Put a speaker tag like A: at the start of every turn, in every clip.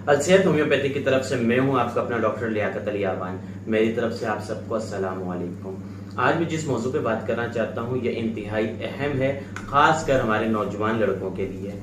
A: अलसेहत homeopathy की तरफ से मैं हूं आपका अपना डॉक्टर लियाकत अली आवान। मेरी तरफ से आप सबको अस्सलाम वालेकुम। आज मैं जिस मौजू पे बात करना चाहता हूं यह इंतहाई अहम है, खासकर हमारे नौजवान लड़कों के लिए।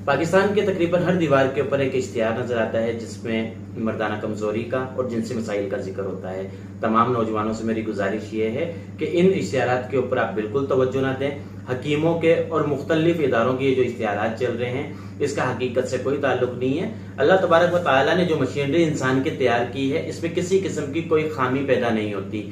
A: पाकिस्तान के तकरीबन हर दीवार के ऊपर एक इश्तिहार नजर आता है जिसमें मर्दाना कमजोरी का और जिनसी मसाइल का जिक्र होता है। तमाम नौजवानों से मेरी गुजारिश ये है कि इन इश्तिहारात के ऊपर आप बिल्कुल तवज्जो ना दें। हकीमों के और मुख्तलिफ इदारों के जो इश्तिहारात चल रहे हैं इसका हकीकत से कोई ताल्लुक नहीं है। अल्लाह तबारक व तआला ने जो मशीनरी इंसान की तैयार की है इसमें किसी किस्म की कोई खामी पैदा नहीं होती।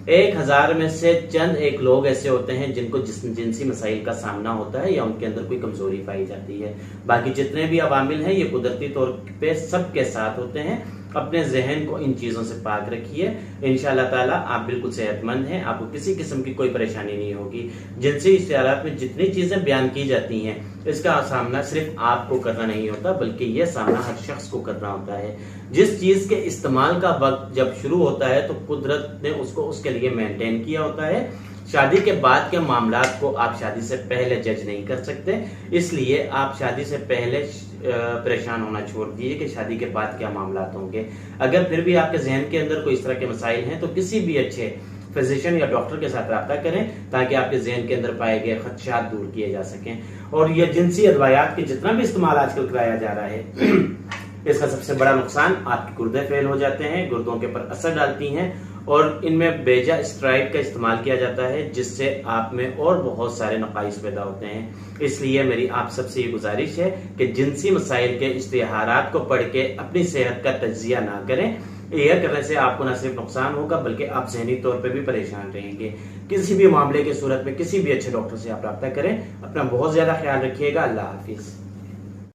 A: 1000 में से चंद एक लोग ऐसे होते हैं जिनको जिनसी मसाइल का सामना होता है या उनके अंदर कोई कमजोरी पाई जाती है। बाकी जितने भी अवामिल हैं ये कुदरती तौर पे सबके साथ होते हैं। अपने जहन को इन चीजों से पाक रखिए, इंशाअल्लाह ताला आप बिल्कुल सेहतमंद हैं, आपको किसी किस्म की कोई परेशानी नहीं होगी। जिनसी इश्तिहारात में जितनी चीजें बयान की जाती हैं इसका सामना सिर्फ आपको करना नहीं होता बल्कि यह सामना हर शख्स को करना होता है। जिस चीज के इस्तेमाल का वक्त जब शुरू होता है तो कुदरत ने उसको उसके लिए मेंटेन किया होता है। शादी के बाद के मामलात को आप शादी से पहले जज नहीं कर सकते, इसलिए आप शादी से पहले परेशान होना छोड़ दीजिए कि शादी के बाद क्या मामलात होंगे। अगर फिर भी आपके जहन के अंदर कोई इस तरह के मसाइल हैं तो किसी भी अच्छे फिजिशियन या डॉक्टर के साथ रब्ता करें ताकि आपके जहन के अंदर पाए गए खदशात दूर किए जा सकें। और ये जिनसी अदवायात की जितना भी इस्तेमाल आजकल कराया जा रहा है इसका सबसे बड़ा नुकसान आपके गुर्दे फेल हो जाते हैं, गुर्दों के ऊपर असर डालती हैं और इनमें बेजा स्टेरॉइड का इस्तेमाल किया जाता है जिससे आप में और बहुत सारे नकाइस पैदा होते हैं। इसलिए मेरी आप सबसे ये गुजारिश है कि जिनसी मसाइल के इश्तिहारात को पढ़ के अपनी सेहत का तज्जिया ना करें। यह करने से आपको न सिर्फ नुकसान होगा बल्कि आप जहनी तौर पे भी परेशान रहेंगे। किसी भी मामले की सूरत में किसी भी अच्छे डॉक्टर से आप रब्ता करें। अपना बहुत ज्यादा ख्याल रखिएगा। अल्लाह हाफिज।